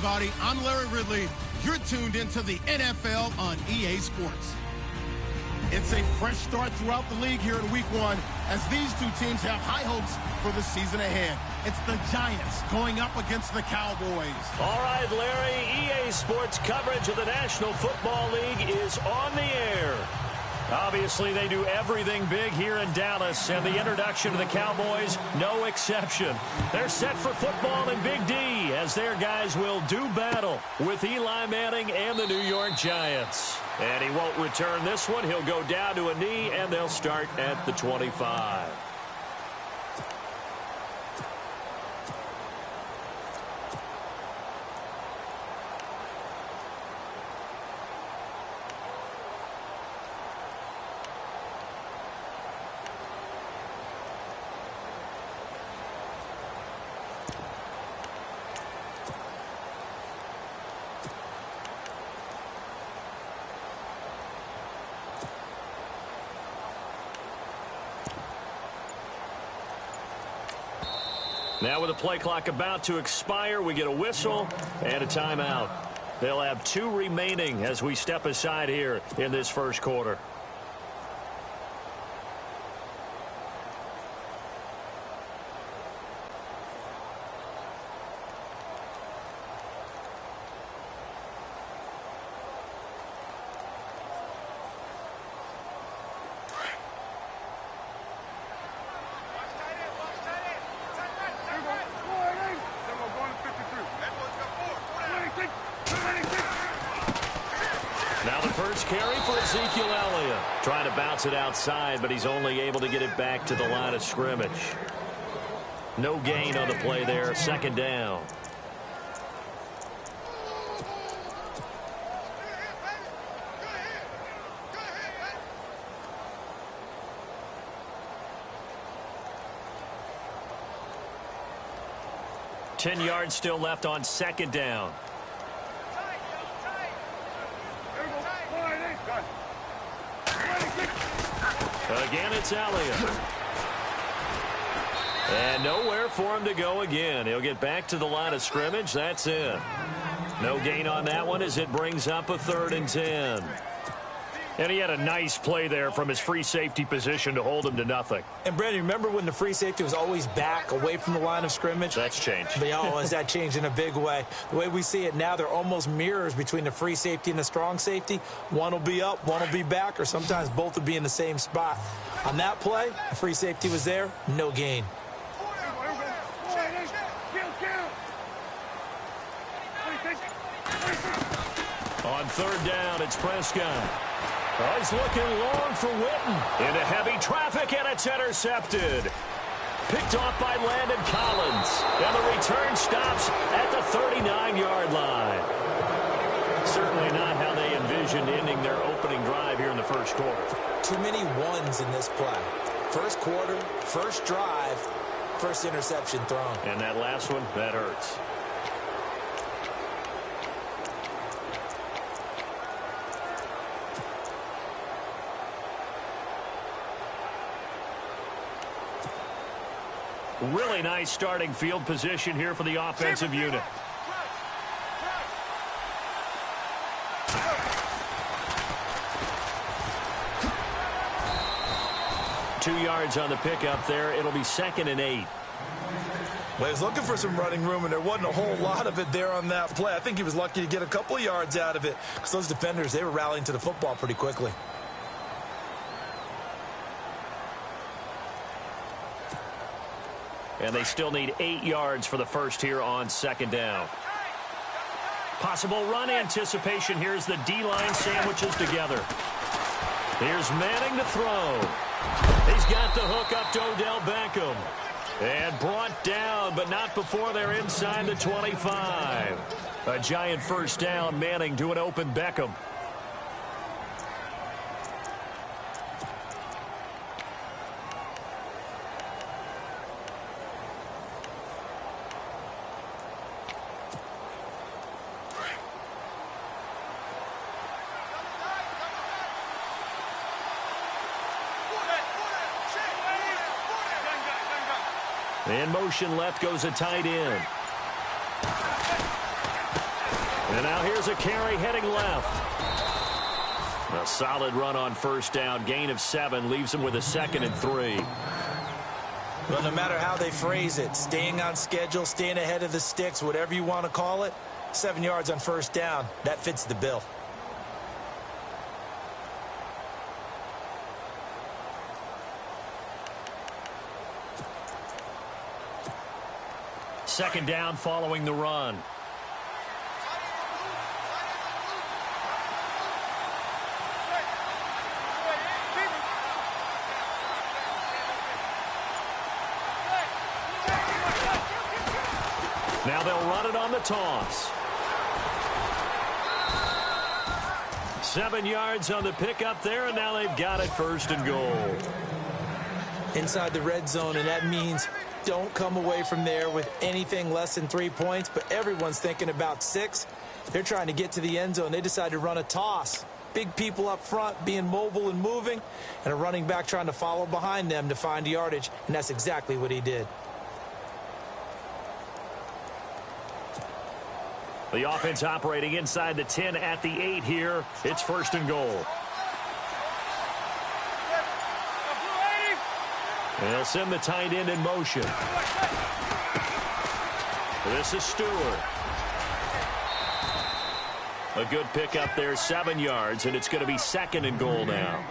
everybody. I'm Larry Ridley. You're tuned into the NFL on EA Sports. It's a fresh start throughout the league here in Week 1 as these two teams have high hopes for the season ahead. It's the Giants going up against the Cowboys. All right, Larry, EA Sports coverage of the National Football League is on the air. Obviously, they do everything big here in Dallas, and the introduction to the Cowboys, no exception. They're set for football in Big D, as their guys will do battle with Eli Manning and the New York Giants. And he won't return this one. He'll go down to a knee, and they'll start at the 25. Now with the play clock about to expire, we get a whistle and a timeout. They'll have 2 remaining as we step aside here in this first quarter. Trying to bounce it outside, but he's only able to get it back to the line of scrimmage. No gain on the play there. Second down. Ten yards still left on second down. Again, it's Elliott. And nowhere for him to go again. He'll get back to the line of scrimmage. That's it. No gain on that one as it brings up a 3rd and 10. And he had a nice play there from his free safety position to hold him to nothing. And, Brandon, remember when the free safety was always back away from the line of scrimmage? That's changed. That changed in a big way. The way we see it now, they're almost mirrors between the free safety and the strong safety. One will be up, one will be back, or sometimes both will be in the same spot. On that play, the free safety was there, no gain. On 3rd down, it's Prescott. Oh, he's looking long for Witten. Into heavy traffic, and it's intercepted. Picked off by Landon Collins. And the return stops at the 39-yard line. Certainly not how they envisioned ending their opening drive here in the first quarter. Too many ones in this play. First quarter, first drive, first interception thrown. And that last one, that hurts. Really nice starting field position here for the offensive unit. Two yards on the pickup there. It'll be 2nd and 8. Well, he was looking for some running room, and there wasn't a whole lot of it there on that play. I think he was lucky to get a couple of yards out of it because those defenders, they were rallying to the football pretty quickly. And they still need 8 yards for the first here on 2nd down. Possible run anticipation. Here's the D-line sandwiches together. Here's Manning to throw. He's got the hook up to Odell Beckham. And brought down, but not before they're inside the 25. A giant first down. Manning to an open Beckham. In motion left goes a tight end. And now here's a carry heading left. A solid run on first down. Gain of 7 leaves him with a 2nd and 3. Well, no matter how they phrase it, staying on schedule, staying ahead of the sticks, whatever you want to call it, 7 yards on first down, that fits the bill. Second down following the run. Now they'll run it on the toss. 7 yards on the pickup there, and now they've got it first and goal. Inside the red zone, and that means don't come away from there with anything less than 3 points, but everyone's thinking about 6. They're trying to get to the end zone. They decide to run a toss. Big people up front being mobile and moving, and a running back trying to follow behind them to find yardage, and that's exactly what he did. The offense operating inside the 10 at the 8 here. It's first and goal. They'll send the tight end in motion. This is Stewart. A good pickup there, 7 yards, and it's going to be second and goal now.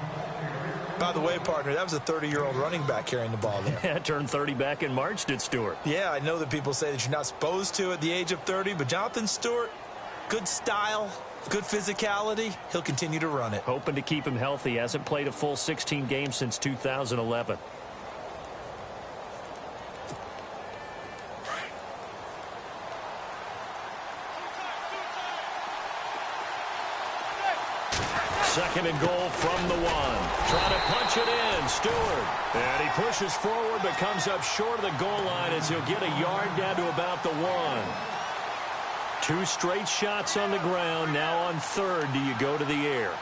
By the way, partner, that was a 30-year-old running back carrying the ball there. Yeah, turned 30 back in March, did Stewart. Yeah, I know that people say that you're not supposed to at the age of 30, but Jonathan Stewart, good style, good physicality. He'll continue to run it. Hoping to keep him healthy. Hasn't played a full 16 games since 2011. Second and goal from the 1. Trying to punch it in, Stewart. And he pushes forward but comes up short of the goal line as he'll get a yard down to about the 1. 2 straight shots on the ground. Now on third, do you go to the air?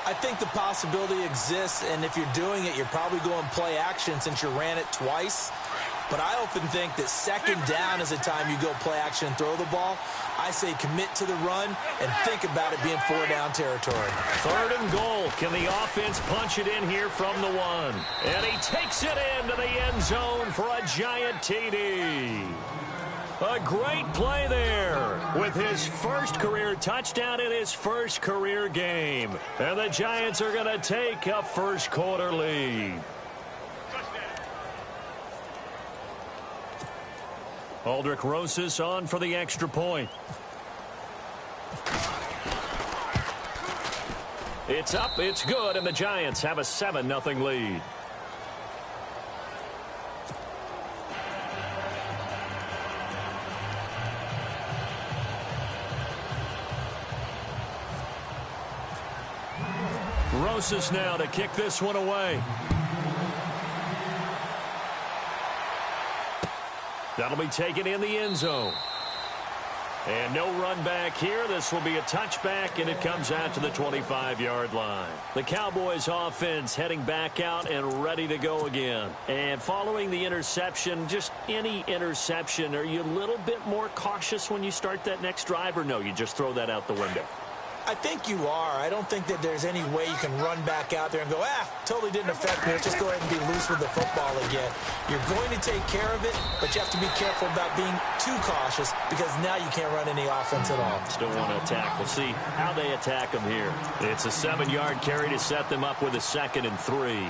I think the possibility exists, and if you're doing it, you're probably going play action since you ran it twice. But I often think that second down is the time you go play action and throw the ball. I say commit to the run and think about it being 4-down territory. Third and goal. Can the offense punch it in here from the 1? And he takes it into the end zone for a giant TD. A great play there with his first career touchdown in his first career game. And the Giants are going to take a first quarter lead. Aldrich Rosas on for the extra point. It's up, it's good, and the Giants have a 7-0 lead. Rosas now to kick this one away. That'll be taken in the end zone. And no run back here. This will be a touchback, and it comes out to the 25-yard line. The Cowboys offense heading back out and ready to go again. And following the interception, just any interception, are you a little bit more cautious when you start that next drive, or no, you just throw that out the window? I think you are. I don't think that there's any way you can run back out there and go, totally didn't affect me. Let's just go ahead and be loose with the football again. You're going to take care of it, but you have to be careful about being too cautious because now you can't run any offense at all. Still want to attack. We'll see how they attack them here. It's a 7-yard carry to set them up with a 2nd and 3.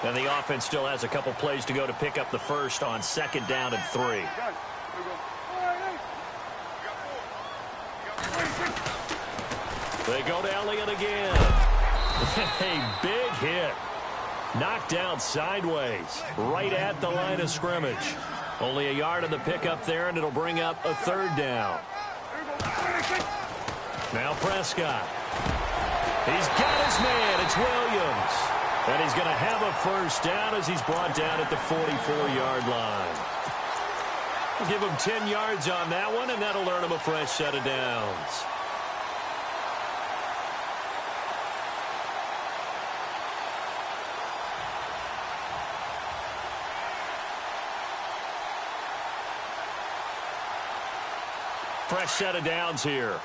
And the offense still has a couple plays to go to pick up the first on 2nd down and 3. They go to Elliott again. A big hit. Knocked down sideways. Right at the line of scrimmage. Only a yard on the pickup there, and it'll bring up a 3rd down. Now Prescott. He's got his man. It's Williams. And he's going to have a first down as he's brought down at the 44-yard line. We'll give him 10 yards on that one, and that'll earn him a fresh set of downs. Fresh set of downs here.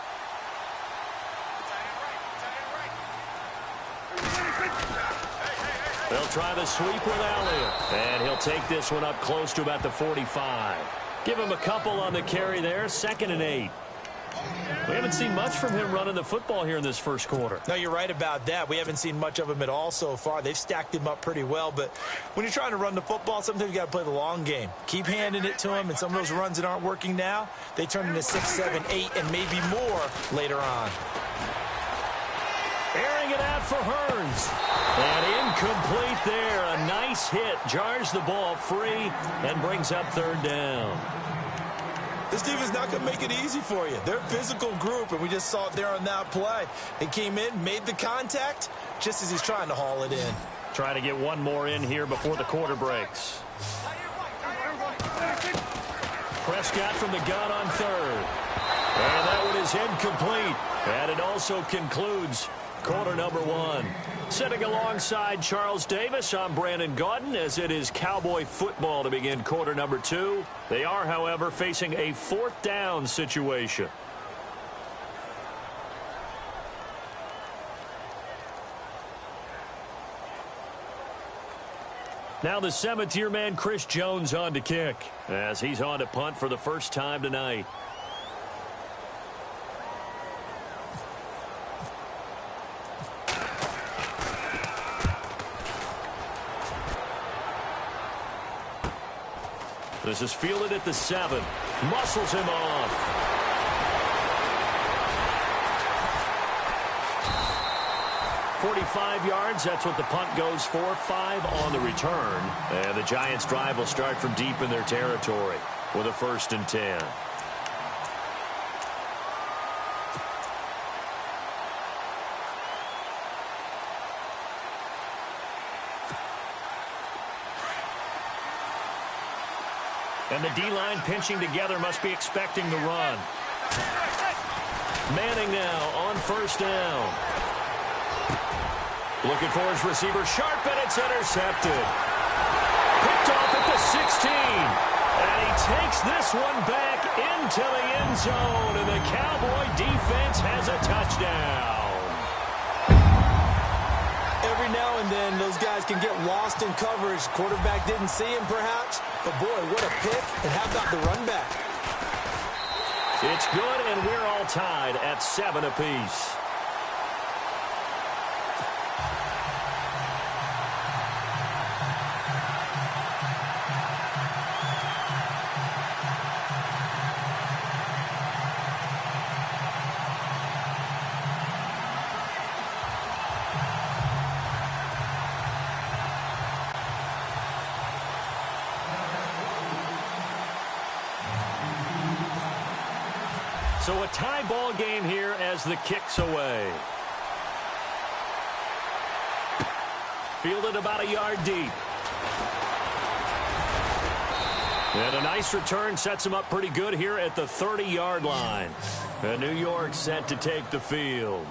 They'll try the sweep with Elliott. And he'll take this one up close to about the 45. Give him a couple on the carry there. 2nd and 8. We haven't seen much from him running the football here in this first quarter. No, you're right about that. We haven't seen much of him at all so far. They've stacked him up pretty well, but when you're trying to run the football, sometimes you got to play the long game. Keep handing it to him, and some of those runs that aren't working now, they turn into 6, 7, 8, and maybe more later on. Airing it out for Hearns. And incomplete there. A nice hit. Jars the ball free and brings up third down. This defense is not going to make it easy for you. They're a physical group, and we just saw it there on that play. They came in, made the contact, just as he's trying to haul it in. Trying to get one more in here before the quarter breaks. Prescott from the gun on third. And that one is incomplete. And it also concludes quarter number one. Sitting alongside Charles Davis, I'm Brandon Gaudin, as it is Cowboy football to begin quarter number two. They are, however, facing a fourth down situation. Now the Cemeteer man, Chris Jones, on to kick, as he's on to punt for the first time tonight. This is fielded at the 7. Muscles him off. "45 yards, that's what the punt goes for. 5 on the return. And the Giants' drive will start from deep in their territory with a 1st and 10. And the D-line pinching together, must be expecting the run. Manning now on 1st down. Looking for his receiver, sharp, and it's intercepted. Picked off at the 16. And he takes this one back into the end zone, and the Cowboy defense has a touchdown. Every now and then, those guys can get lost in coverage. Quarterback didn't see him, perhaps. But, boy, what a pick. And how about the run back? It's good, and we're all tied at 7 apiece. So a tie ball game here as the kick's away. Fielded about a yard deep. And a nice return sets him up pretty good here at the 30-yard line. And New York set to take the field.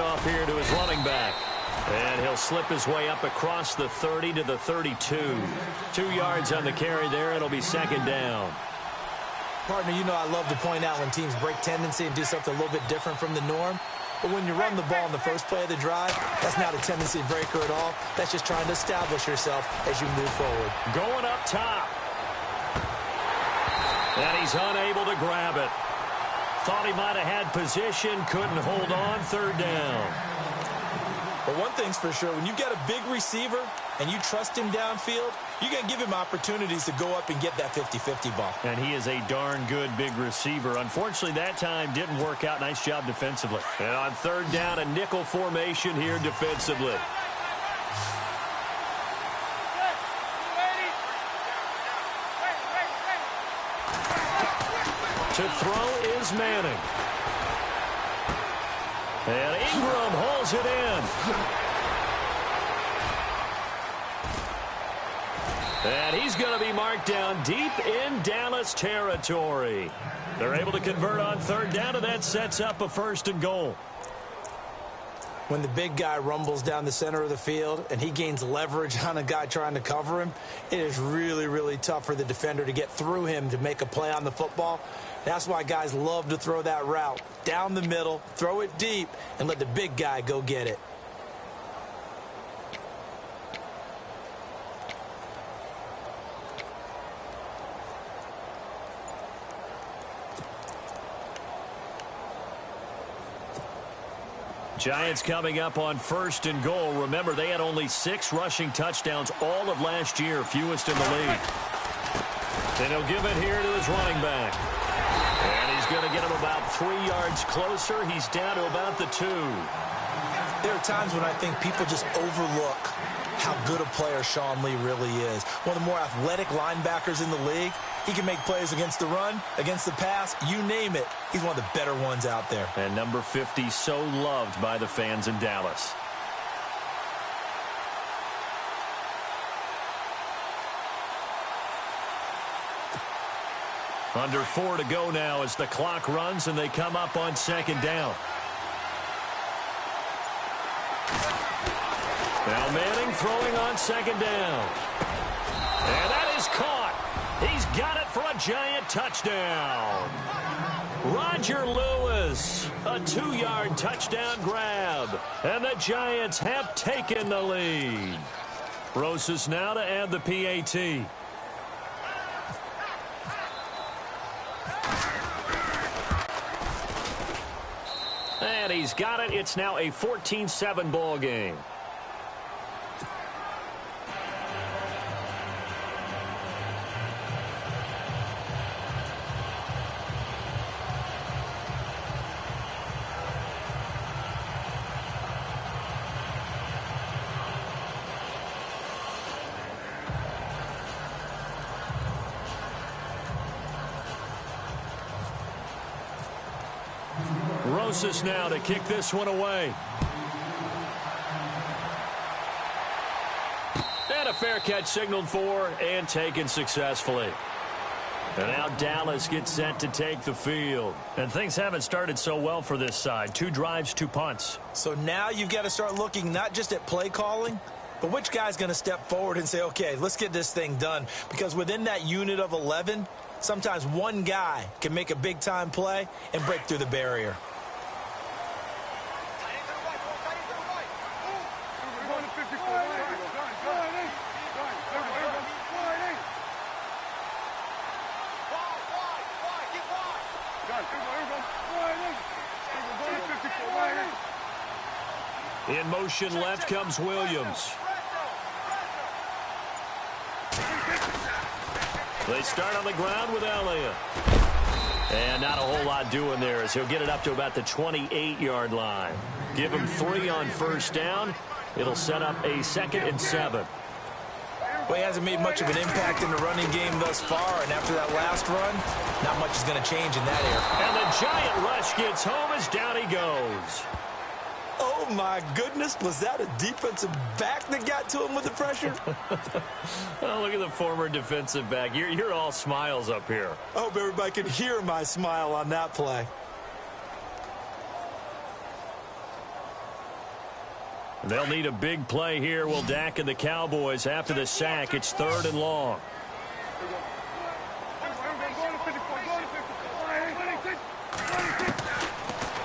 handoff here to his running back. And he'll slip his way up across the 30 to the 32. 2 yards on the carry there. It'll be second down. Partner, you know I love to point out when teams break tendency and do something a little bit different from the norm. But when you run the ball in the first play of the drive, that's not a tendency breaker at all. That's just trying to establish yourself as you move forward. Going up top. And he's unable to grab it. Thought he might have had position, couldn't hold on, third down. But one thing's for sure, when you've got a big receiver and you trust him downfield, you're going to give him opportunities to go up and get that 50-50 ball. And he is a darn good big receiver. Unfortunately, that time didn't work out. Nice job defensively. And on third down, a nickel formation here defensively. To throw is Manning. And Ingram hauls it in. And he's going to be marked down deep in Dallas territory. They're able to convert on third down, and that sets up a first and goal. When the big guy rumbles down the center of the field and he gains leverage on a guy trying to cover him, it is really, really tough for the defender to get through him to make a play on the football. That's why guys love to throw that route down the middle, throw it deep, and let the big guy go get it. Giants coming up on first and goal. Remember, they had only 6 rushing touchdowns all of last year, fewest in the league. And he'll give it here to his running back. And he's going to get him about 3 yards closer. He's down to about the 2. There are times when I think people just overlook how good a player Sean Lee really is. One of the more athletic linebackers in the league. He can make plays against the run, against the pass, you name it. He's one of the better ones out there. And number 50, so loved by the fans in Dallas. Under 4 to go now as the clock runs and they come up on second down. Now Manning throwing on second down. And that is caught. He's got it for a giant touchdown. Roger Lewis, a 2-yard touchdown grab. And the Giants have taken the lead. Rosas now to add the PAT. And he's got it. It's now a 14-7 ball game. Rosas now to kick this one away. And a fair catch signaled for and taken successfully. And now Dallas gets set to take the field. And things haven't started so well for this side. 2 drives, 2 punts. So now you've got to start looking not just at play calling, but which guy's going to step forward and say, okay, let's get this thing done. Because within that unit of 11, sometimes one guy can make a big-time play and break through the barrier. In motion left comes Williams. They start on the ground with Elliott. And not a whole lot doing there as he'll get it up to about the 28-yard line. Give him 3 on first down. It'll set up a 2nd and 7. Well, he hasn't made much of an impact in the running game thus far, and after that last run, not much is going to change in that area. And the giant rush gets home as down he goes. Oh, my goodness. Was that a defensive back that got to him with the pressure? Oh, look at the former defensive back. You're all smiles up here. I hope everybody could hear my smile on that play. They'll need a big play here. Will Dak and the Cowboys after the sack. It's 3rd and long.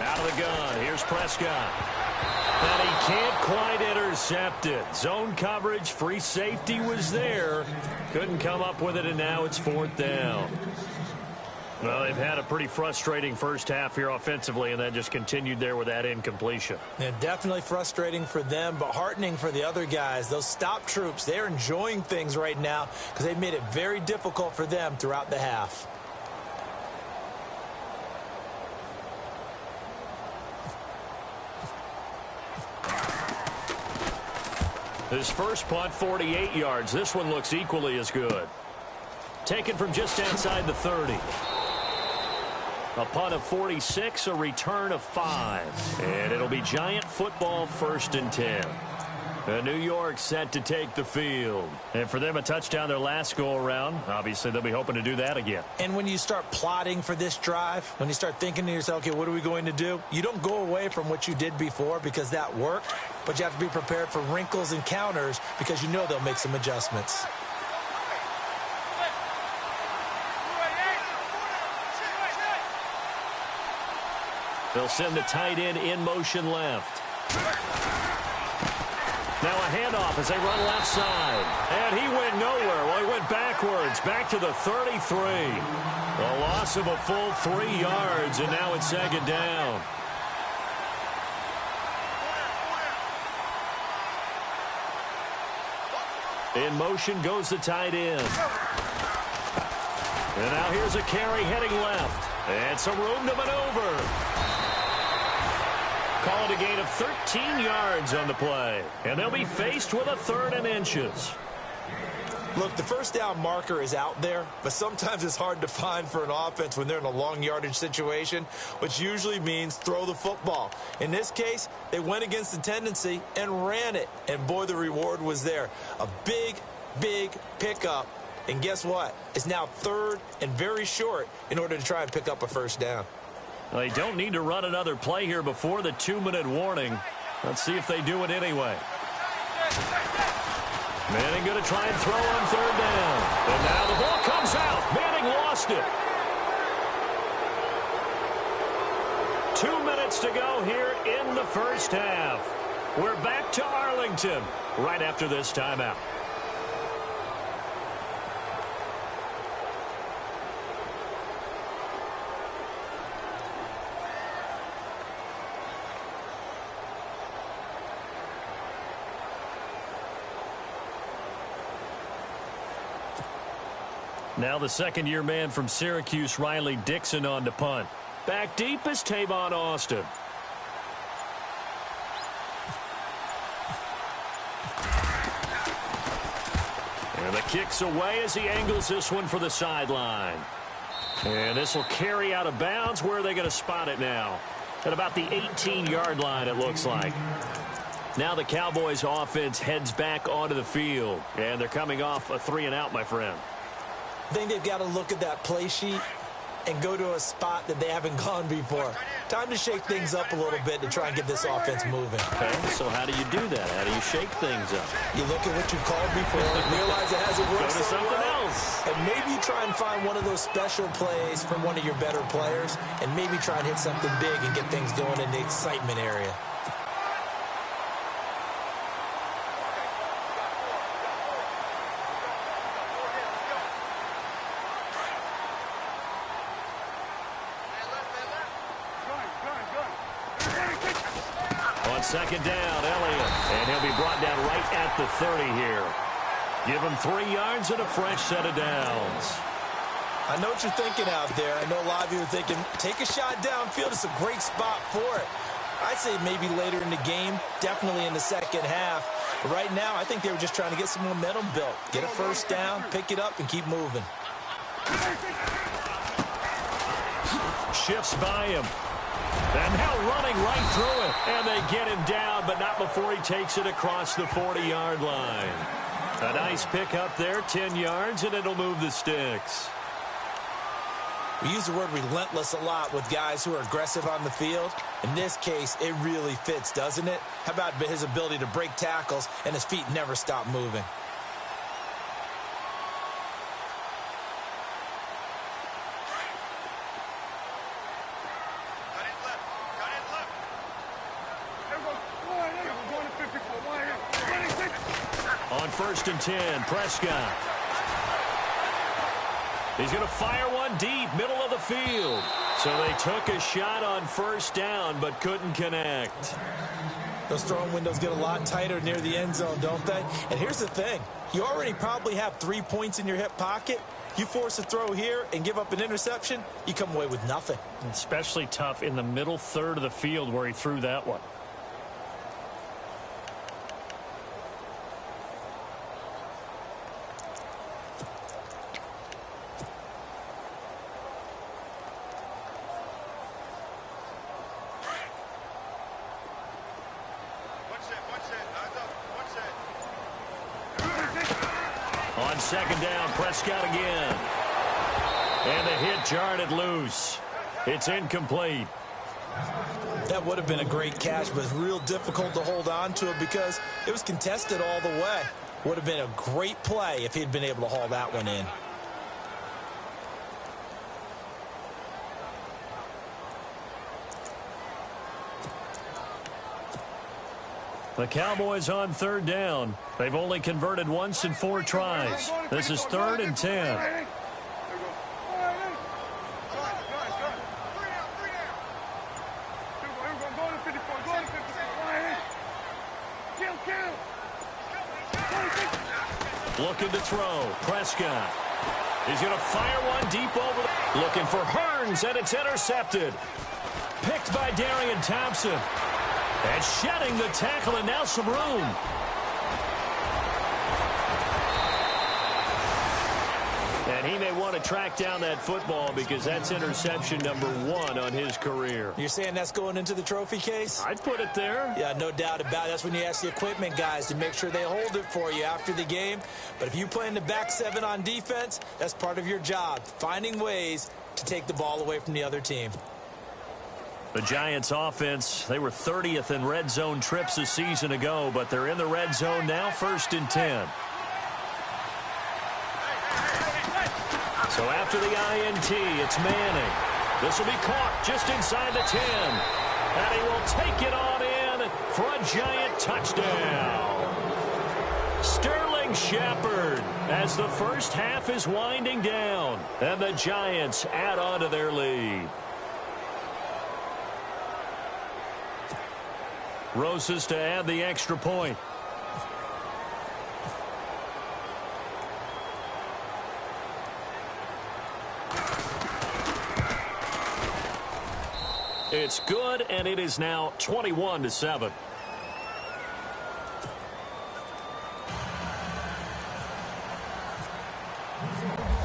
Out of the gun. Here's Prescott. And he can't quite intercept it. Zone coverage, free safety was there. Couldn't come up with it, and now it's 4th down. Well, they've had a pretty frustrating first half here offensively, and that just continued there with that incompletion. Yeah, definitely frustrating for them, but heartening for the other guys. Those stop troops, they're enjoying things right now because they made it very difficult for them throughout the half. His first punt, 48 yards. This one looks equally as good. Taken from just outside the 30. A punt of 46, a return of 5. And it'll be Giant football, 1st and 10. New York set to take the field. And for them, a touchdown their last go-around. Obviously, they'll be hoping to do that again. And when you start plotting for this drive, when you start thinking to yourself, okay, what are we going to do? You don't go away from what you did before because that worked, but you have to be prepared for wrinkles and counters because you know they'll make some adjustments. They'll send the tight end in motion left. Now a handoff as they run left side. And he went nowhere. Well, he went backwards, back to the 33. A loss of a full 3 yards, and now it's 2nd down. In motion goes the tight end. And now here's a carry heading left. And some room to maneuver. Call it a gain of 13 yards on the play. And they'll be faced with a 3rd and inches. Look, the first down marker is out there, but sometimes it's hard to find for an offense when they're in a long yardage situation, which usually means throw the football. In this case, they went against the tendency and ran it. And boy, the reward was there. A big, big pickup. And guess what? It's now 3rd and very short in order to try and pick up a first down. They don't need to run another play here before the 2-minute warning. Let's see if they do it anyway. Manning going to try and throw on 3rd down. And now the ball comes out. Manning lost it. 2 minutes to go here in the first half. We're back to Arlington right after this timeout. Now the second-year man from Syracuse, Riley Dixon, on to punt. Back deep is Tavon Austin. And the kick's away as he angles this one for the sideline. And this will carry out of bounds. Where are they going to spot it now? At about the 18-yard line, it looks like. Now the Cowboys offense heads back onto the field. And they're coming off a 3-and-out, my friend. I think they've got to look at that play sheet and go to a spot that they haven't gone before. Time to shake things up a little bit to try and get this offense moving. Okay, so how do you do that? How do you shake things up? You look at what you've called before, realize it hasn't worked Go to so something well, else. and maybe try and find one of those special plays from one of your better players, and maybe try and hit something big and get things going in the excitement area. Second down, Elliott. And he'll be brought down right at the 30 here. Give him 3 yards and a fresh set of downs. I know what you're thinking out there. I know a lot of you are thinking, take a shot downfield. It's a great spot for it. I'd say maybe later in the game, definitely in the second half. But right now, I think they were just trying to get some momentum built. Get a first down, pick it up, and keep moving. Shifts by him. And now running right through it. And they get him down, but not before he takes it across the 40-yard line. A nice pick up there, 10 yards, and it'll move the sticks. We use the word relentless a lot with guys who are aggressive on the field. In this case, it really fits, doesn't it? How about his ability to break tackles and his feet never stop moving? On 1st and 10, Prescott. He's going to fire one deep, middle of the field. So they took a shot on 1st down, but couldn't connect. Those throwing windows get a lot tighter near the end zone, don't they? And here's the thing. You already probably have 3 points in your hip pocket. You force a throw here and give up an interception, you come away with nothing. Especially tough in the middle third of the field where he threw that one. On 2nd down, Prescott again. And the hit jarred it loose. It's incomplete. That would have been a great catch, but it's real difficult to hold on to it because it was contested all the way. Would have been a great play if he'd been able to haul that one in. The Cowboys on 3rd down. They've only converted once in 4 tries. This is 3rd and 10. Looking to throw. Prescott. He's going to fire one deep over. Looking for Hearns, and it's intercepted. Picked by Darian Thompson. And shedding the tackle, and now some room. And he may want to track down that football because that's interception number 1 on his career. You're saying that's going into the trophy case? I'd put it there. Yeah, no doubt about it. That's when you ask the equipment guys to make sure they hold it for you after the game. But if you play in the back 7 on defense, that's part of your job, finding ways to take the ball away from the other team. The Giants offense, they were 30th in red zone trips a season ago, but they're in the red zone now, 1st and 10. So after the INT, it's Manning. This will be caught just inside the 10. And he will take it on in for a Giant touchdown. Sterling Shepard as the first half is winding down. And the Giants add on to their lead. Rosas to add the extra point. It's good, and it is now 21-7.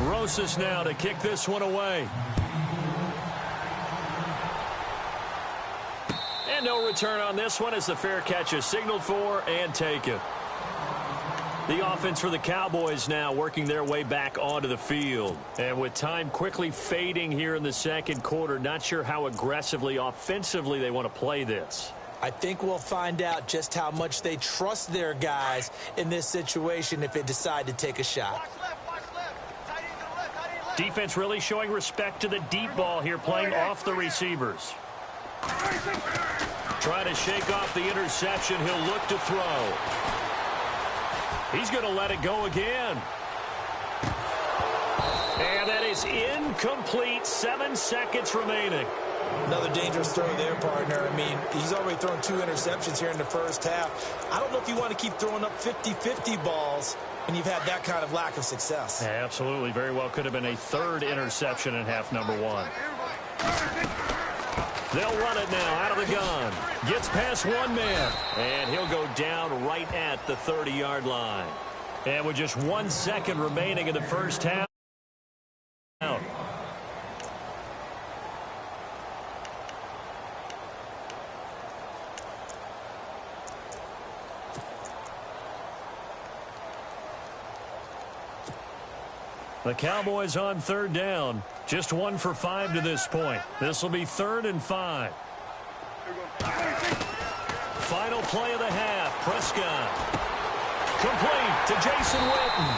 Rosas now to kick this one away. And no return on this one as the fair catch is signaled for and taken. The offense for the Cowboys now working their way back onto the field. And with time quickly fading here in the second quarter, not sure how aggressively, offensively they want to play this. I think we'll find out just how much they trust their guys in this situation if they decide to take a shot. Defense really showing respect to the deep ball here, playing off the receivers. Trying to shake off the interception. He'll look to throw. He's going to let it go again. And that is incomplete. 7 seconds remaining. Another dangerous throw there, partner. I mean, he's already thrown 2 interceptions here in the first half. I don't know if you want to keep throwing up 50-50 balls when you've had that kind of lack of success. Yeah, absolutely. Very well could have been a 3rd interception in half number 1. They'll run it now out of the gun. Gets past one man. And he'll go down right at the 30-yard line. And with just 1 second remaining in the first half. Out. The Cowboys on third down. Just 1 for 5 to this point. This will be 3rd and 5. Final play of the half. Prescott. Complete to Jason Witten.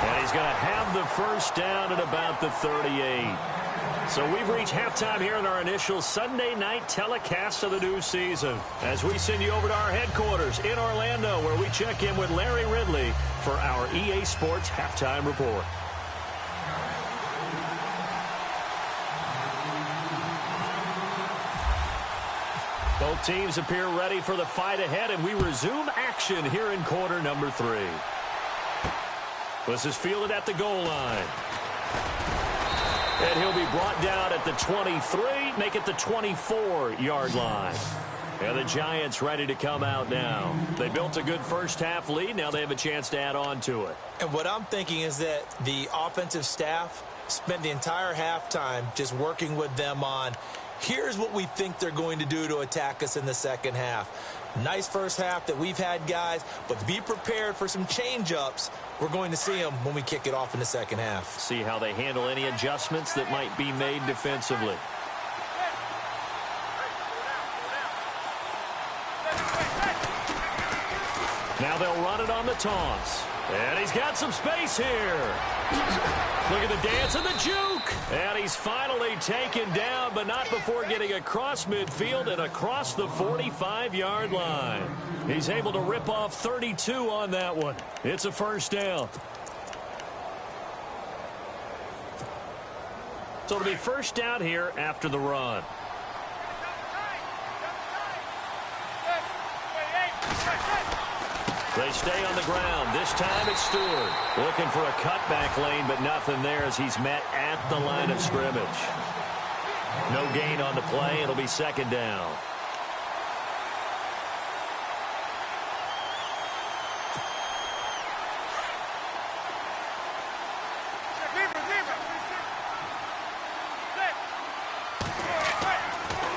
And he's going to have the first down at about the 38. So we've reached halftime here in our initial Sunday night telecast of the new season, as we send you over to our headquarters in Orlando, where we check in with Larry Ridley for our EA Sports Halftime Report. Both teams appear ready for the fight ahead, and we resume action here in quarter number 3. This is fielded at the goal line. And he'll be brought down at the 23, make it the 24-yard line. And the Giants ready to come out now. They built a good first-half lead. Now they have a chance to add on to it. And what I'm thinking is that the offensive staff spent the entire halftime just working with them on, here's what we think they're going to do to attack us in the second half. Nice first half that we've had, guys, but be prepared for some change-ups. We're going to see them when we kick it off in the second half. See how they handle any adjustments that might be made defensively. Now they'll run it on the toss. And he's got some space here. Look at the dance and the juke. And he's finally taken down, but not before getting across midfield and across the 45-yard line. He's able to rip off 32 on that one. It's a first down. So it'll be first down here after the run. They stay on the ground. This time it's Stewart. Looking for a cutback lane, but nothing there as he's met at the line of scrimmage. No gain on the play. It'll be second down.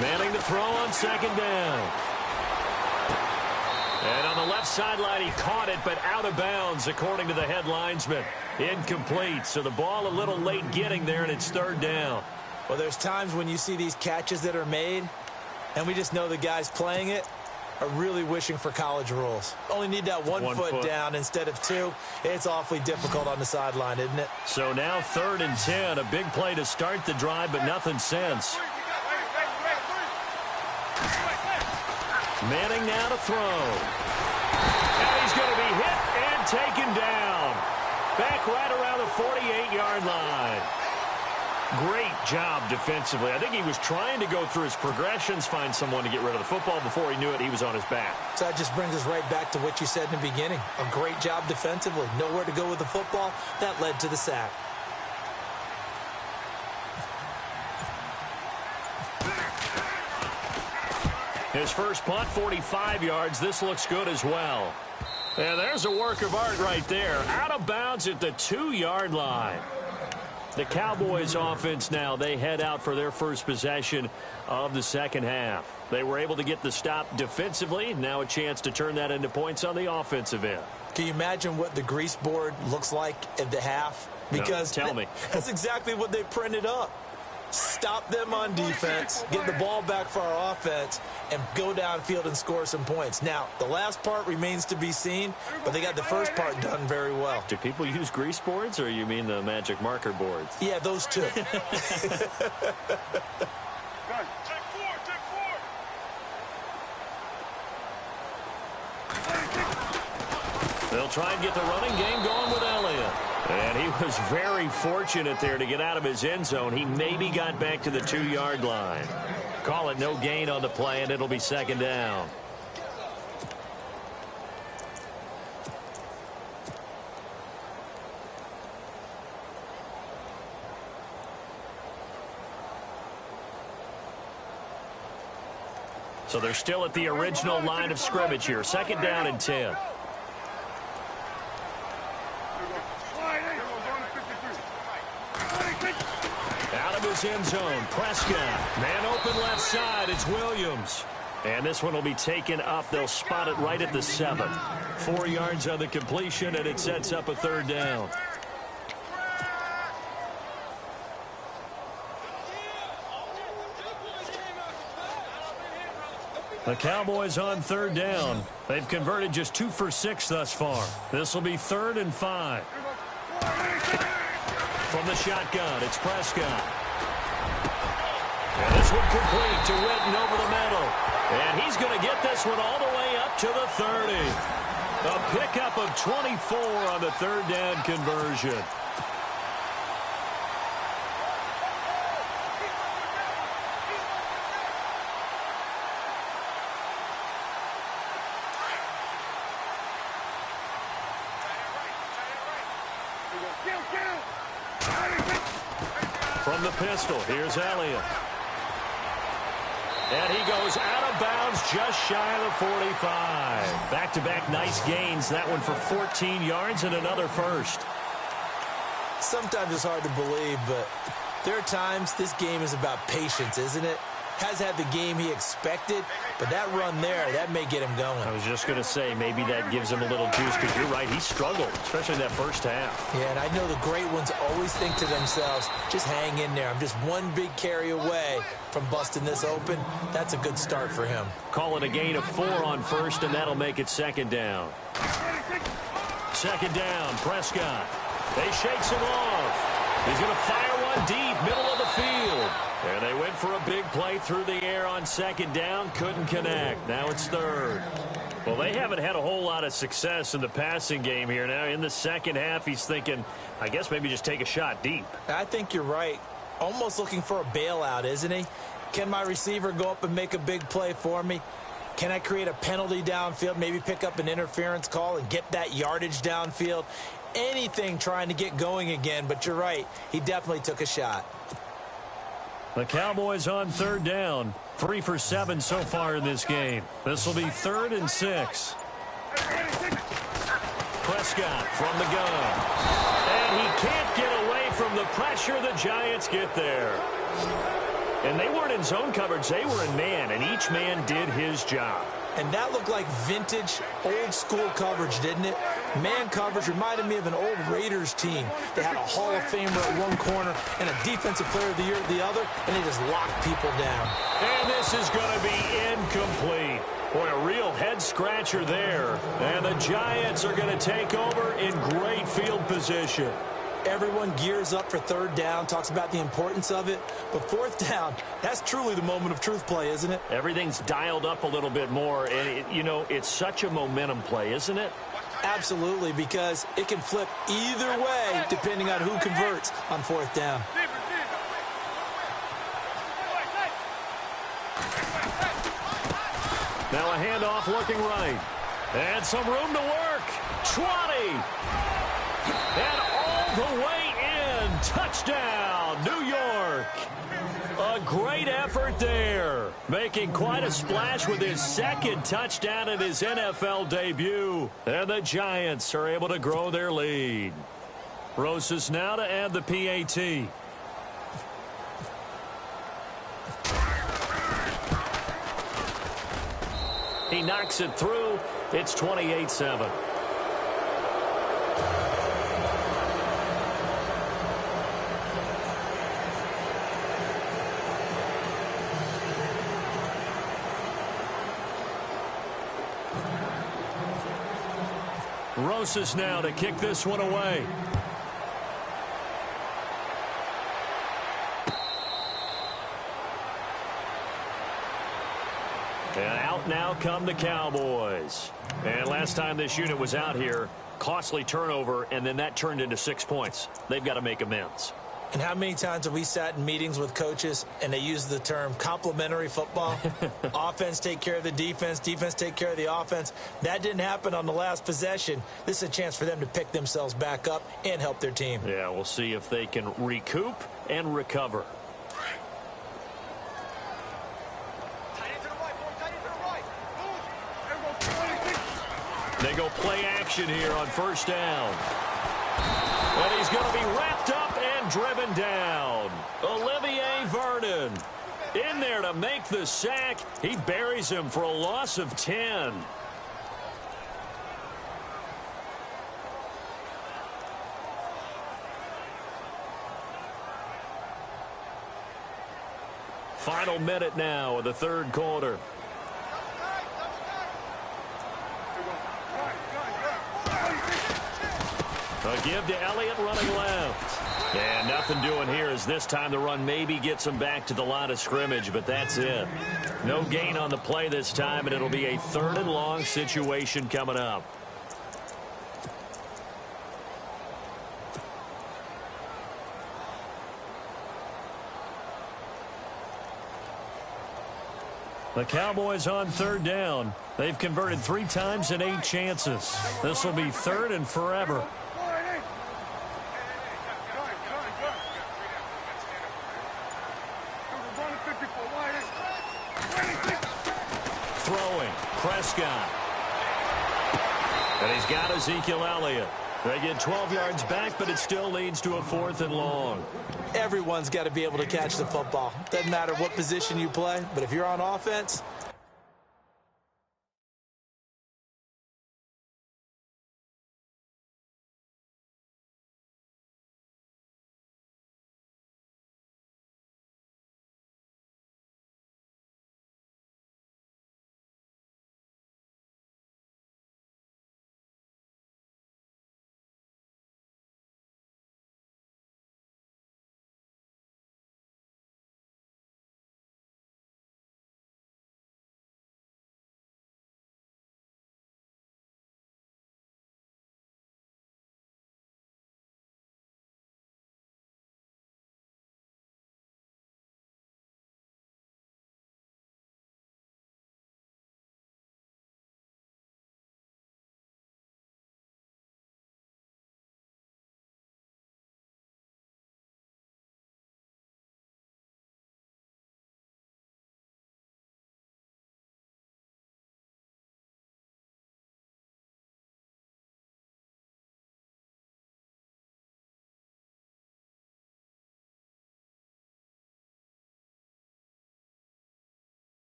Manning to throw on second down. And on the left sideline, he caught it, but out of bounds, according to the head linesman. Incomplete, so the ball a little late getting there, and it's third down. Well, there's times when you see these catches that are made, and we just know the guys playing it are really wishing for college rules. Only need that one foot down instead of 2. It's awfully difficult on the sideline, isn't it? So now 3rd and 10, a big play to start the drive, but nothing since. Manning now to throw. And he's going to be hit and taken down. Back right around the 48-yard line. Great job defensively. I think he was trying to go through his progressions, find someone to get rid of the football. Before he knew it, he was on his back. So that just brings us right back to what you said in the beginning. A great job defensively. Nowhere to go with the football. That led to the sack. His first punt, 45 yards. This looks good as well. And there's a work of art right there. Out of bounds at the 2-yard line. The Cowboys offense now, they head out for their first possession of the second half. They were able to get the stop defensively. Now a chance to turn that into points on the offensive end. Can you imagine what the grease board looks like at the half? Because no, tell me. That's exactly what they printed up. Stop them on defense, get the ball back for our offense, and go downfield and score some points. Now, the last part remains to be seen, but they got the first part done very well. Do people use grease boards, or you mean the magic marker boards? Yeah, those two. They'll try and get the running game going with Elliott. And he was very fortunate there to get out of his end zone. He maybe got back to the 2-yard line. Call it no gain on the play, and it'll be second down. So they're still at the original line of scrimmage here. Second down and 10. Out of his end zone, Prescott. Man open left side, it's Williams. And this one will be taken up. They'll spot it right at the 7. 4 yards on the completion, and it sets up a third down. The Cowboys on third down. They've converted just 2 for 6 thus far. This will be 3rd and 5. From the shotgun, it's Prescott. And this one complete to Witten over the middle. And he's going to get this one all the way up to the 30. A pickup of 24 on the third down conversion. From the pistol, here's Elliott. And he goes out of bounds just shy of the 45. Back-to-back nice gains. That one for 14 yards and another first. Sometimes it's hard to believe, but there are times this game is about patience, isn't it? Has had the game he expected, but that run there, that may get him going. I was just going to say, maybe that gives him a little juice, because you're right, he struggled, especially in that first half. Yeah, and I know the great ones always think to themselves, just hang in there. I'm just one big carry away from busting this open. That's a good start for him. Call it a gain of 4 on first, and that'll make it 2nd down. 2nd down, Prescott. They shakes him off. He's going to fire one deep, middle of the field. And they went for a big play through the air on 2nd down. Couldn't connect. Now it's 3rd. Well, they haven't had a whole lot of success in the passing game here. Now in the second half, he's thinking, I guess maybe just take a shot deep. I think you're right. Almost looking for a bailout, isn't he? Can my receiver go up and make a big play for me? Can I create a penalty downfield, maybe pick up an interference call and get that yardage downfield? Anything trying to get going again, but you're right. He definitely took a shot. The Cowboys on 3rd down. 3 for 7 so far in this game. This will be 3rd and 6. Prescott from the gun. And he can't get away from the pressure. The Giants get there. And they weren't in zone coverage. They were in man, and each man did his job. And that looked like vintage, old-school coverage, didn't it? Man coverage reminded me of an old Raiders team. They had a Hall of Famer at one corner and a Defensive Player of the Year at the other, and they just locked people down. And this is going to be incomplete. Boy, a real head-scratcher there. And the Giants are going to take over in great field position. Everyone gears up for 3rd down, talks about the importance of it. But 4th down, that's truly the moment of truth play, isn't it? Everything's dialed up a little bit more. And, it's such a momentum play, isn't it? Absolutely, because it can flip either way depending on who converts on 4th down. Now a handoff looking right. And some room to work. 20. And all the way in. Touchdown, New York. A great effort there. Making quite a splash with his 2nd touchdown in his NFL debut. And the Giants are able to grow their lead. Rosas now to add the PAT. He knocks it through. It's 28-7. Rosas now to kick this one away. And out now come the Cowboys. And last time this unit was out here, costly turnover, and then that turned into 6 points. They've got to make amends. And how many times have we sat in meetings with coaches and they use the term complementary football? Offense take care of the defense, defense take care of the offense. That didn't happen on the last possession. This is a chance for them to pick themselves back up and help their team. Yeah, we'll see if they can recoup and recover. They go play action here on 1st down. And he's going to be wrapped up and driven down. Olivier Vernon in there to make the sack. He buries him for a loss of 10. Final minute now of the 3rd quarter. A give to Elliott running left. And nothing doing here as this time the run maybe gets him back to the line of scrimmage, but that's it. No gain on the play this time, and it'll be a 3rd and long situation coming up. The Cowboys on 3rd down. They've converted 3 times in 8 chances. This will be 3rd and forever. Throwing, Prescott. And he's got Ezekiel Elliott. They get 12 yards back, but it still leads to a 4th and long. Everyone's got to be able to catch the football. Doesn't matter what position you play, but if you're on offense,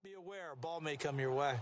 be aware a ball may come your way.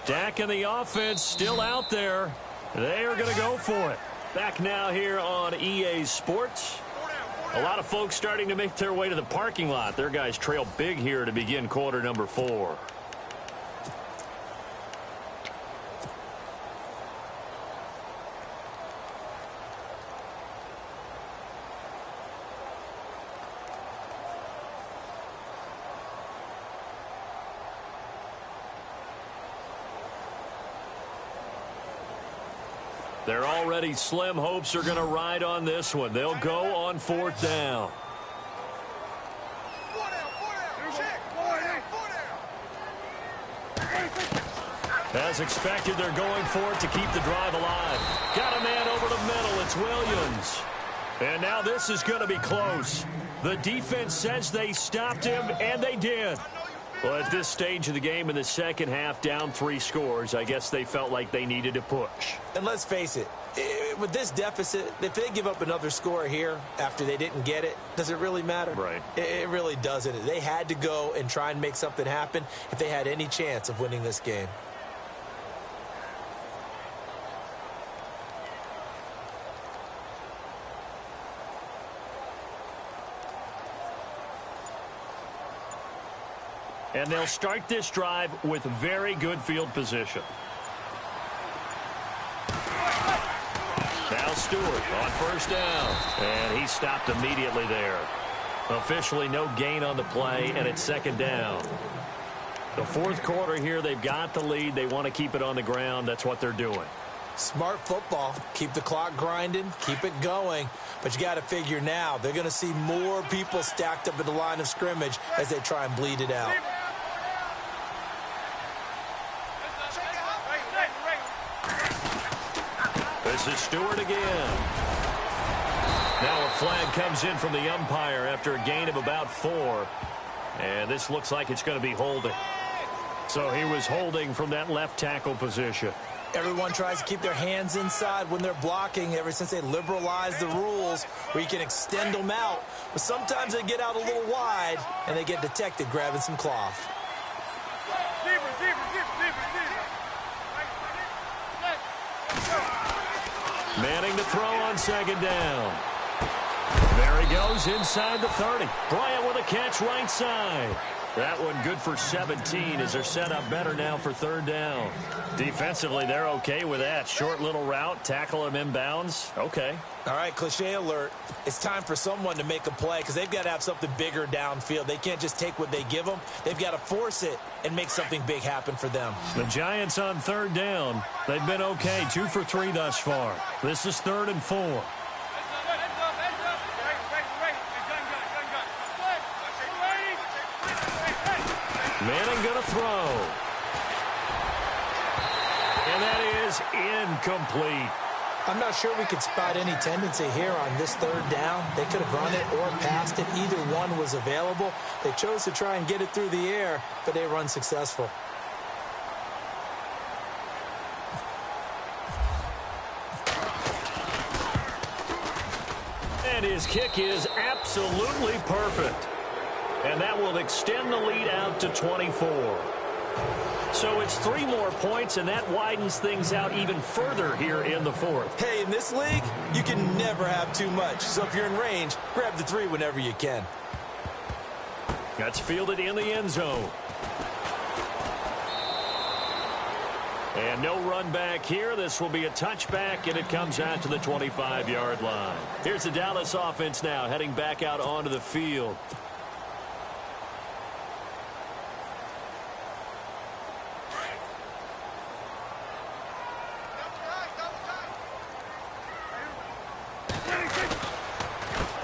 Dak and the offense still out there. They are going to go for it. Back now here on EA Sports. A lot of folks starting to make their way to the parking lot. Their guys trail big here to begin quarter number 4. They're already slim hopes are going to ride on this one. They'll go on 4th down. As expected, they're going for it to keep the drive alive. Got a man over the middle. It's Williams. And now this is going to be close. The defense says they stopped him, and they did. Well, at this stage of the game in the second half, down 3 scores, I guess they felt like they needed to push. And let's face it, with this deficit, if they give up another score here after they didn't get it, does it really matter? Right. It really doesn't. They had to go and try and make something happen if they had any chance of winning this game. And they'll start this drive with very good field position. Now Stewart on first down. And he stopped immediately there. Officially no gain on the play, and it's second down. The fourth quarter here, they've got the lead. They want to keep it on the ground. That's what they're doing. Smart football. Keep the clock grinding. Keep it going. But you got to figure now, they're going to see more people stacked up at the line of scrimmage as they try and bleed it out. This is Stewart again. Now a flag comes in from the umpire after a gain of about 4. And this looks like it's going to be holding. So he was holding from that left tackle position. Everyone tries to keep their hands inside when they're blocking ever since they liberalized the rules where you can extend them out. But sometimes they get out a little wide and they get detected grabbing some cloth. Manning to throw on second down. There he goes inside the 30. Bryant with a catch right side. That one good for 17 as they're set up better now for third down. Defensively, they're okay with that. Short little route, tackle him inbounds. Okay. All right, cliche alert. It's time for someone to make a play because they've got to have something bigger downfield. They can't just take what they give them. They've got to force it and make something big happen for them. The Giants on third down. They've been okay, 2 for 3 thus far. This is 3rd and 4. Manning going to throw. And that is incomplete. I'm not sure we could spot any tendency here on this third down. They could have run it or passed it. Either one was available. They chose to try and get it through the air, but they were unsuccessful. And his kick is absolutely perfect. And that will extend the lead out to 24. So it's 3 more points, and that widens things out even further here in the fourth. Hey, in this league, you can never have too much. So if you're in range, grab the 3 whenever you can. That's fielded in the end zone. And no run back here. This will be a touchback, and it comes out to the 25-yard line. Here's the Dallas offense now heading back out onto the field.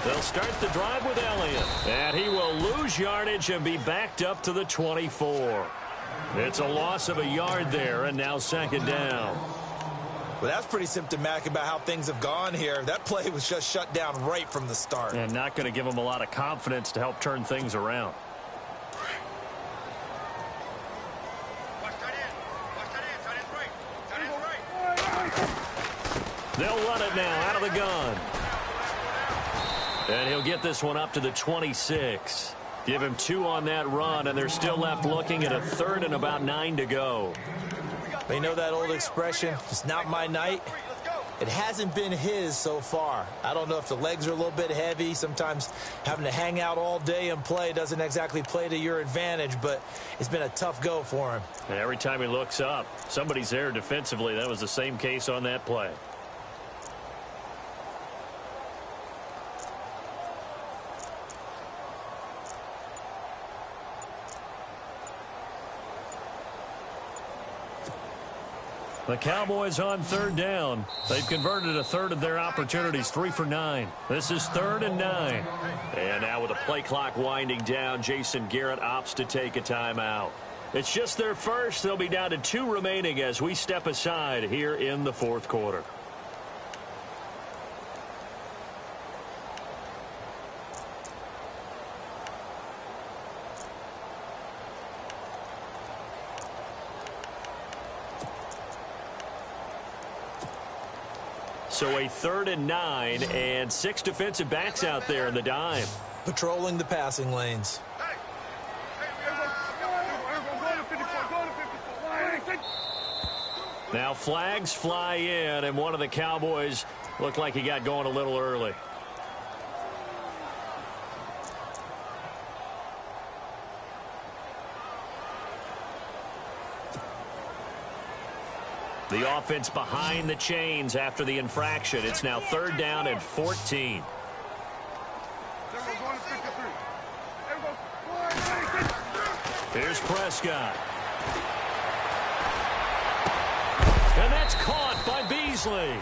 They'll start the drive with Elliott. And he will lose yardage and be backed up to the 24. It's a loss of a yard there, and now second down. Well, that's pretty symptomatic about how things have gone here. That play was just shut down right from the start. And not going to give him a lot of confidence to help turn things around. They'll run it now out of the gun. And he'll get this one up to the 26. Give him 2 on that run, and they're still left looking at a 3rd and about 9 to go. You know that old expression, it's not my night? It hasn't been his so far. I don't know if the legs are a little bit heavy. Sometimes having to hang out all day and play doesn't exactly play to your advantage, but it's been a tough go for him. And every time he looks up, somebody's there defensively. That was the same case on that play. The Cowboys on third down. They've converted a 1/3 of their opportunities, 3 for 9. This is 3rd and 9. And now with the play clock winding down, Jason Garrett opts to take a timeout. It's just their first. They'll be down to 2 remaining as we step aside here in the fourth quarter. So a 3rd and 9 and 6 defensive backs out there in the dime. Patrolling the passing lanes. Now flags fly in, and one of the Cowboys looked like he got going a little early. The offense behind the chains after the infraction. It's now 3rd down and 14. Here's Prescott. And that's caught by Beasley.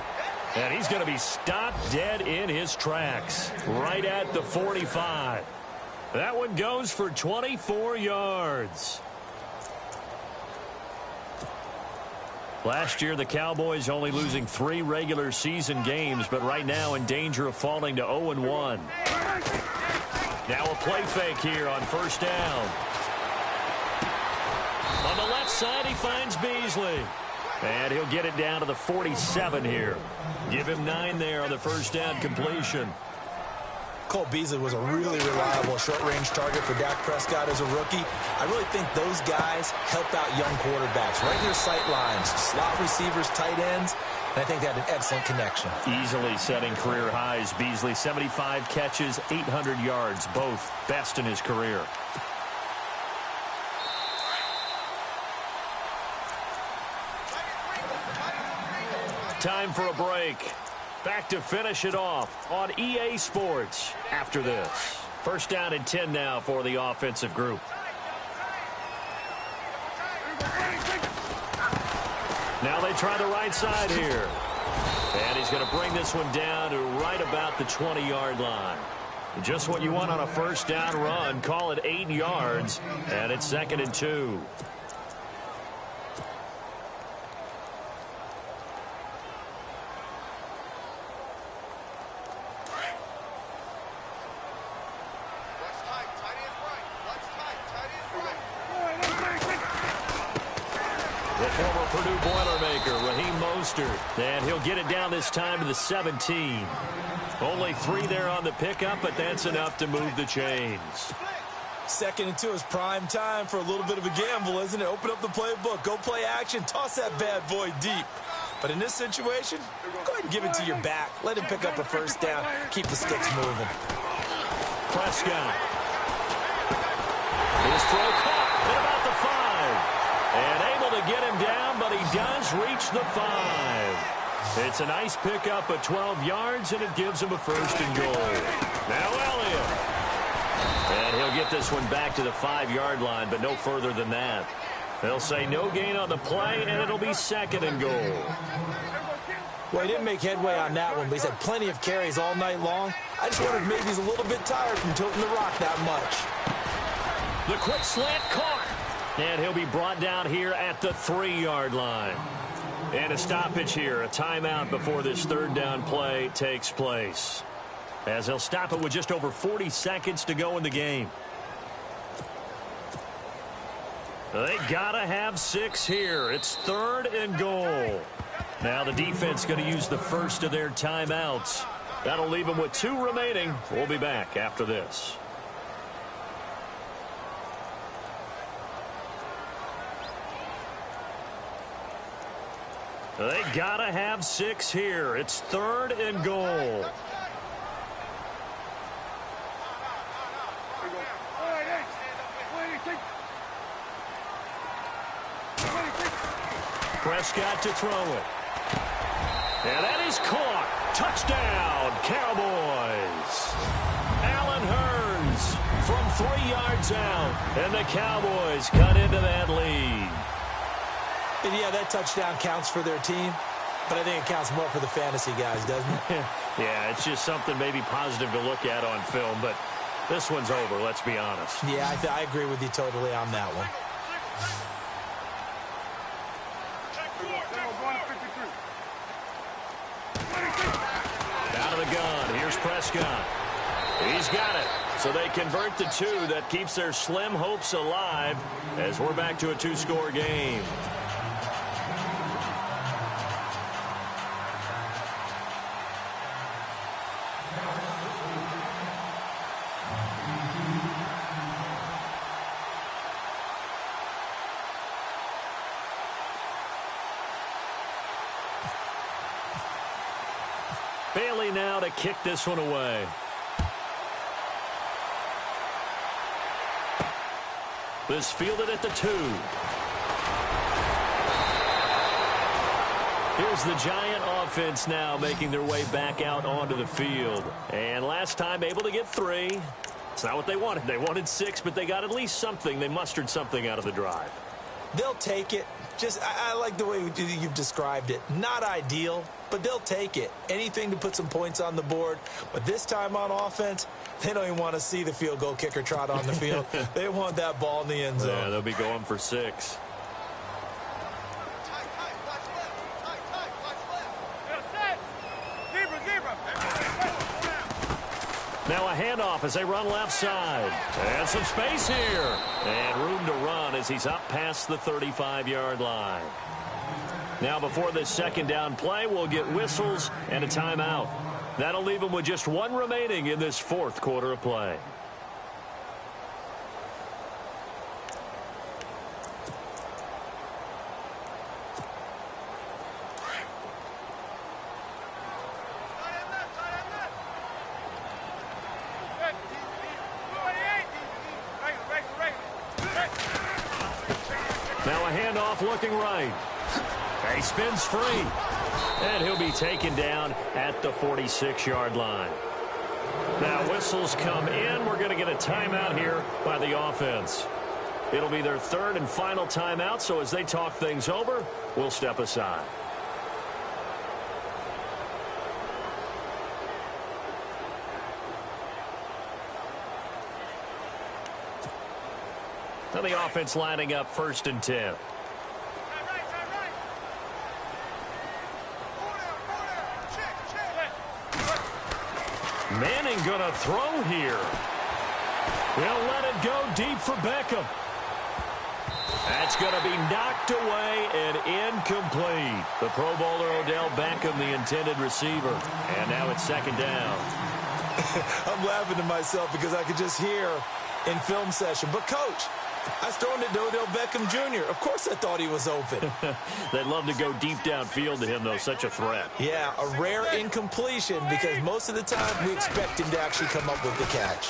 And he's going to be stopped dead in his tracks right at the 45. That one goes for 24 yards. Last year, the Cowboys only losing 3 regular season games, but right now in danger of falling to 0-1. Now a play fake here on 1st down. On the left side, he finds Beasley. And he'll get it down to the 47 here. Give him 9 there on the 1st down completion. Cole Beasley was a really reliable short-range target for Dak Prescott as a rookie. I really think those guys help out young quarterbacks right in their sight lines, slot receivers, tight ends, and I think they had an excellent connection. Easily setting career highs. Beasley, 75 catches, 800 yards, both best in his career. Time for a break. Back to finish it off on EA Sports after this. 1st down and 10 now for the offensive group. Now they try the right side here. And he's going to bring this one down to right about the 20-yard line. Just what you want on a 1st down run. Call it 8 yards. And it's 2nd and 2. And he'll get it down this time to the 17. Only 3 there on the pickup, but that's enough to move the chains. 2nd and 2 is prime time for a little bit of a gamble, isn't it? Open up the playbook, go play action, toss that bad boy deep. But in this situation, go ahead and give it to your back. Let him pick up a 1st down. Keep the sticks moving. Prescott. His throw caught at about the 5. And able to get him down, but he does reach the 5. It's a nice pickup of 12 yards, and it gives him a 1st and goal. Now Elliott. And he'll get this one back to the 5-yard line, but no further than that. They'll say no gain on the play, and it'll be 2nd and goal. Well, he didn't make headway on that one, but he's had plenty of carries all night long. I just wonder if maybe he's a little bit tired from tilting the rock that much. The quick slant caught. And he'll be brought down here at the 3-yard line. And a stoppage here, a timeout before this 3rd down play takes place. As he'll stop it with just over 40 seconds to go in the game. They gotta have 6 here. It's 3rd and goal. Now the defense going to use the first of their timeouts. That'll leave them with 2 remaining. We'll be back after this. They gotta have 6 here. It's 3rd and goal. Prescott to throw it. And that is caught. Touchdown, Cowboys. Allen Hurns from 3 yards out. And the Cowboys cut into that lead. And yeah, that touchdown counts for their team, but I think it counts more for the fantasy guys, doesn't it? Yeah, it's just something maybe positive to look at on film, but this one's over, let's be honest. Yeah, I agree with you totally on that one. Out of the gun, here's Prescott. He's got it. So they convert the 2. That keeps their slim hopes alive as we're back to a 2-score game. Bailey now to kick this one away. This fielded at the 2. Here's the Giant offense now making their way back out onto the field. And last time able to get 3. It's not what they wanted. They wanted 6, but they got at least something. They mustered something out of the drive. They'll take it. I like the way you've described it. Not ideal, but they'll take it. Anything to put some points on the board. But this time on offense, they don't even want to see the field goal kicker trot on the field. They want that ball in the end zone. Yeah, they'll be going for 6. Now a handoff as they run left side. And some space here. And room to run as he's up past the 35-yard line. Now before this second down play, we'll get whistles and a timeout. That'll leave them with just 1 remaining in this 4th quarter of play. Now a handoff looking right. He spins free. And he'll be taken down at the 46-yard line. Now whistles come in. We're going to get a timeout here by the offense. It'll be their 3rd and final timeout, so as they talk things over, we'll step aside. Now the offense lining up 1st and 10. Manning gonna throw here. They'll let it go deep for Beckham. That's gonna be knocked away and incomplete. The Pro Bowler Odell Beckham, the intended receiver. And now it's 2nd down. I'm laughing to myself because I could just hear in film session. But, Coach, I was throwing it to Odell Beckham Jr. Of course I thought he was open. They'd love to go deep downfield to him, though. Such a threat. Yeah, a rare incompletion because most of the time we expect him to actually come up with the catch.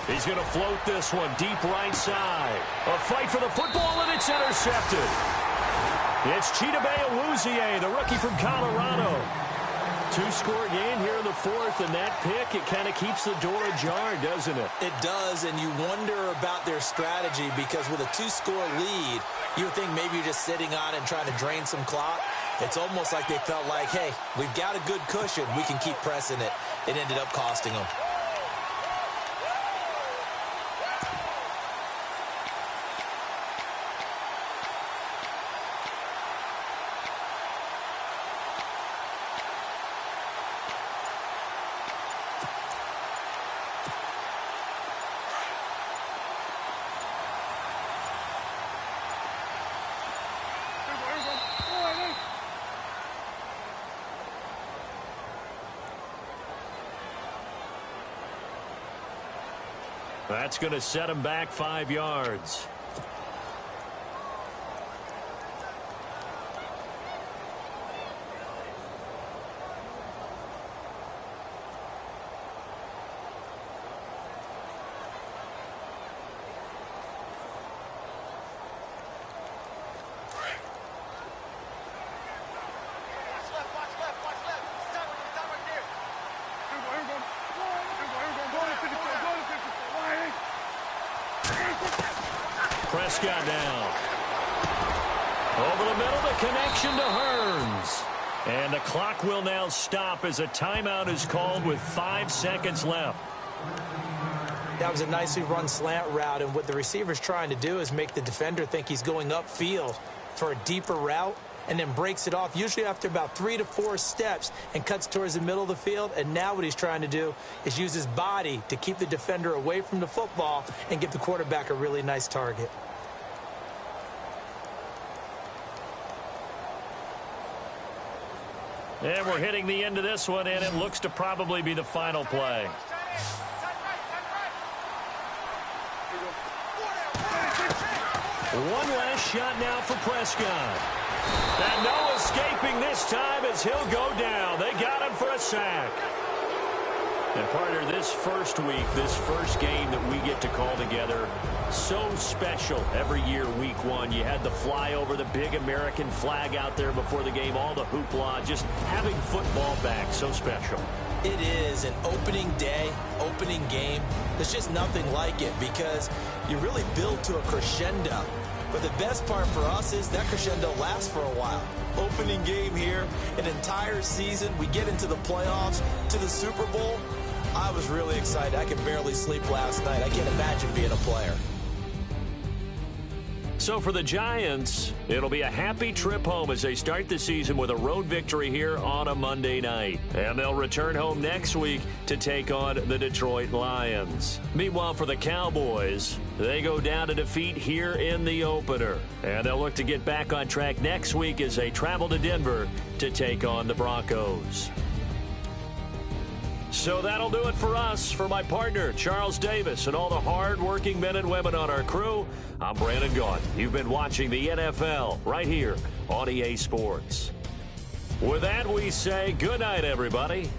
He's going to float this one deep right side. A fight for the football, and it's intercepted. It's Chidobe Awuzie, the rookie from Colorado. 2-score game here in the 4th, and that pick, it kind of keeps the door ajar, doesn't it? It does, and you wonder about their strategy because with a 2-score lead, you would think maybe you're just sitting on it and trying to drain some clock. It's almost like they felt like, hey, we've got a good cushion. We can keep pressing it. It ended up costing them. That's going to set him back 5 yards. Prescott down. Over the middle, the connection to Hearns. And the clock will now stop as a timeout is called with 5 seconds left. That was a nicely run slant route, and what the receiver's trying to do is make the defender think he's going upfield for a deeper route and then breaks it off, usually after about 3 to 4 steps, and cuts towards the middle of the field. And now what he's trying to do is use his body to keep the defender away from the football and give the quarterback a really nice target. And we're hitting the end of this one, and it looks to probably be the final play. One last shot now for Prescott. And no escaping this time as he'll go down. They got him for a sack. And partner, this first week, this first game that we get to call together, so special every year, week one. You had the flyover, the big American flag out there before the game, all the hoopla, just having football back, so special. It is an opening day, opening game. There's just nothing like it because you really build to a crescendo. But the best part for us is that crescendo lasts for a while. Opening game here, an entire season. We get into the playoffs, to the Super Bowl. I was really excited. I could barely sleep last night. I can't imagine being a player. So for the Giants, it'll be a happy trip home as they start the season with a road victory here on a Monday night. And they'll return home next week to take on the Detroit Lions. Meanwhile, for the Cowboys, they go down to defeat here in the opener. And they'll look to get back on track next week as they travel to Denver to take on the Broncos. So that'll do it for us. For my partner, Charles Davis, and all the hard-working men and women on our crew, I'm Brandon Gaudin. You've been watching the NFL right here on EA Sports. With that, we say good night, everybody.